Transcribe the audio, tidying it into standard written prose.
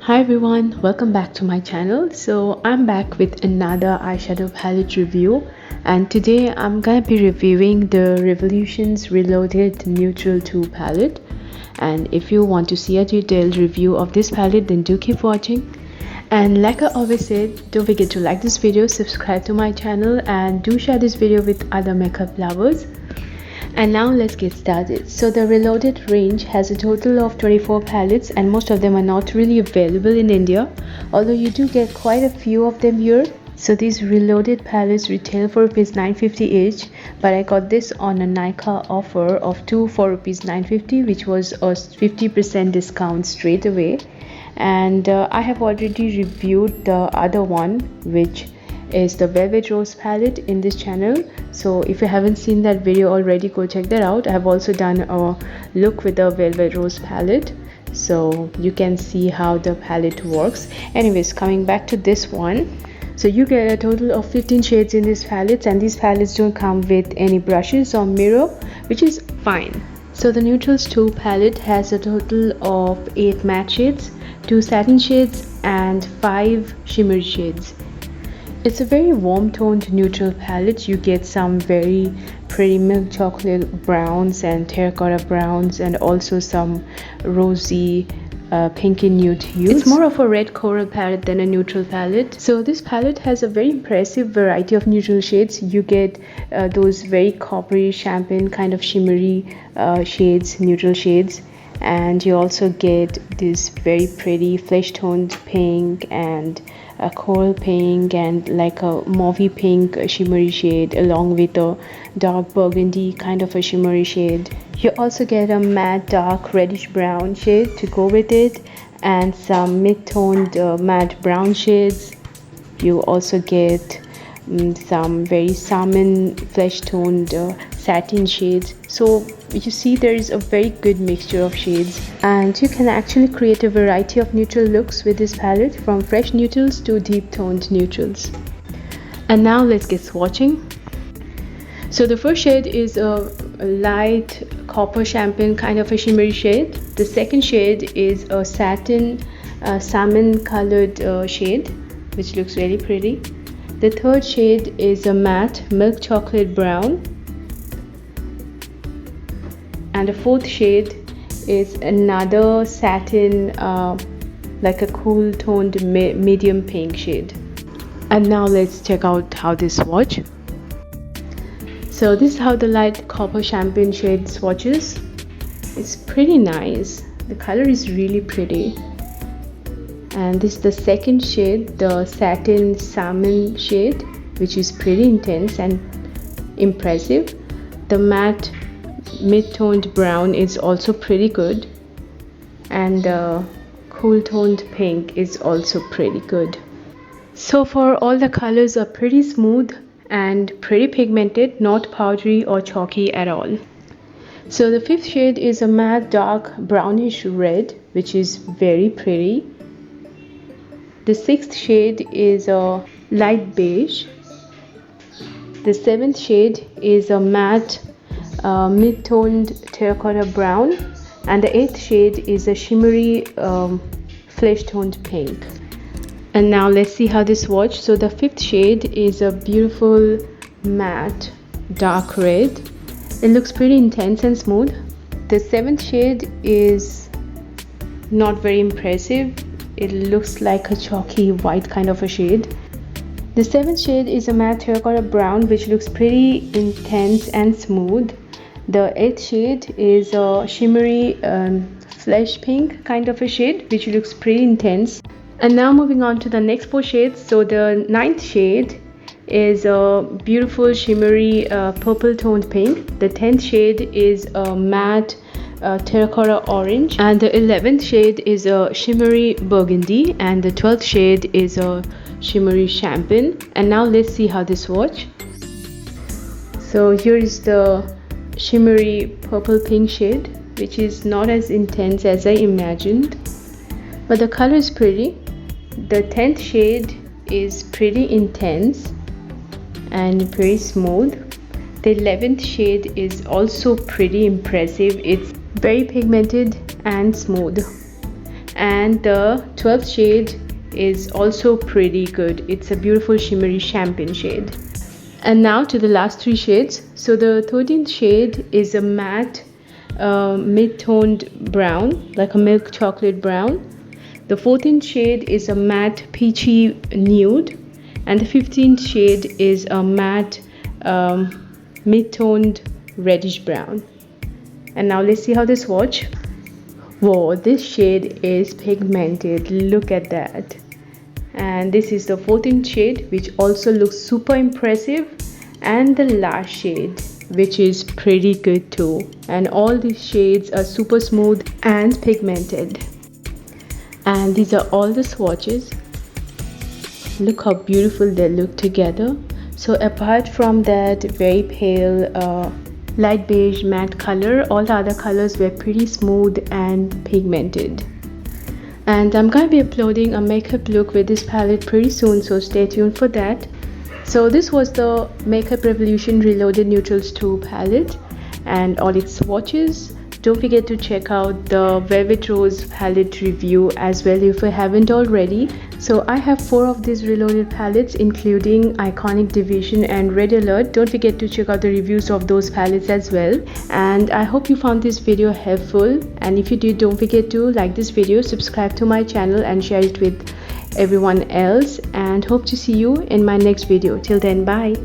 Hi everyone, welcome back to my channel. So I'm back with another eyeshadow palette review, and today I'm gonna be reviewing the Revolution's Reloaded Neutral 2 palette. And if you want to see a detailed review of this palette, then do keep watching. And like I always said, don't forget to like this video, subscribe to my channel, and do share this video with other makeup lovers. And now let's get started. So the Reloaded range has a total of 24 palettes, and most of them are not really available in India, although you do get quite a few of them here. So these Reloaded palettes retail for ₹950 each, but I got this on a Nika offer of 2 for ₹950, which was a 50% discount straight away. And I have already reviewed the other one, which is the Velvet Rose palette, in this channel. So if you haven't seen that video already, go check that out. I have also done a look with the Velvet Rose palette, so you can see how the palette works. Anyways, coming back to this one, so you get a total of 15 shades in this palette, and these palettes don't come with any brushes or mirror, which is fine. So the Neutrals 2 palette has a total of 8 matte shades, 2 satin shades, and 5 shimmery shades. It's a very warm toned neutral palette. You get some very pretty milk chocolate browns and terracotta browns, and also some rosy pinky nude hues. It's more of a red coral palette than a neutral palette. So this palette has a very impressive variety of neutral shades. You get those very coppery champagne kind of shimmery shades, neutral shades, and you also get this very pretty flesh toned pink and a coral pink and like a mauvey pink shimmery shade, along with a dark burgundy kind of a shimmery shade. You also get a matte dark reddish brown shade to go with it, and some mid-toned matte brown shades. You also get some very salmon flesh toned satin shades. So you see there is a very good mixture of shades, and you can actually create a variety of neutral looks with this palette, from fresh neutrals to deep toned neutrals. And now let's get swatching. So the first shade is a light copper champagne kind of a shimmery shade. The second shade is a satin salmon colored shade, which looks really pretty. The third shade is a matte milk chocolate brown, and the fourth shade is another satin like a cool toned medium pink shade. And now let's check out how they swatch. So this is how the light copper champagne shade swatches. It's pretty nice. The color is really pretty. And this is the second shade, the satin salmon shade, which is pretty intense and impressive. The matte mid-toned brown is also pretty good, and the cool toned pink is also pretty good. So far all the colors are pretty smooth and pretty pigmented, not powdery or chalky at all. So the fifth shade is a matte dark brownish red, which is very pretty. The sixth shade is a light beige. The seventh shade is a matte mid-toned terracotta brown, and the eighth shade is a shimmery flesh toned pink. And now let's see how this swatch. So the fifth shade is a beautiful matte dark red. It looks pretty intense and smooth. The seventh shade is not very impressive. It looks like a chalky white kind of a shade. The seventh shade is a matte terracotta brown, which looks pretty intense and smooth. The eighth shade is a shimmery flesh pink kind of a shade, which looks pretty intense. And now moving on to the next 4 shades. So the ninth shade is a beautiful shimmery purple toned pink. The 10th shade is a matte terracotta orange, and the 11th shade is a shimmery burgundy, and the 12th shade is a shimmery champagne. And now let's see how this swatch. So here is the shimmery purple pink shade, which is not as intense as I imagined, but the color is pretty. The 10th shade is pretty intense and very smooth. The 11th shade is also pretty impressive. It's very pigmented and smooth. and the 12th shade is also pretty good. It's a beautiful shimmery champagne shade. And now to the last 3 shades. So the 13th shade is a matte mid-toned brown, like a milk chocolate brown. The 14th shade is a matte peachy nude, and the 15th shade is a matte mid-toned reddish brown. And now let's see how they swatch. Whoa, this shade is pigmented, look at that. And this is the 14th shade, which also looks super impressive, and the last shade, which is pretty good too. And all these shades are super smooth and pigmented. And these are all the swatches. Look how beautiful they look together. So apart from that very pale light beige matte color, all the other colors were pretty smooth and pigmented. And I'm going to be uploading a makeup look with this palette pretty soon, so stay tuned for that. So this was the Makeup Revolution Reloaded Newtrals 2 palette and all its swatches. Don't forget to check out the Velvet Rose palette review as well if you haven't already. So I have 4 of these reloaded palettes, including Iconic Division and Red Alert. Don't forget to check out the reviews of those palettes as well. And I hope you found this video helpful, and if you did, don't forget to like this video, subscribe to my channel and share it with everyone else, and hope to see you in my next video. Till then, bye.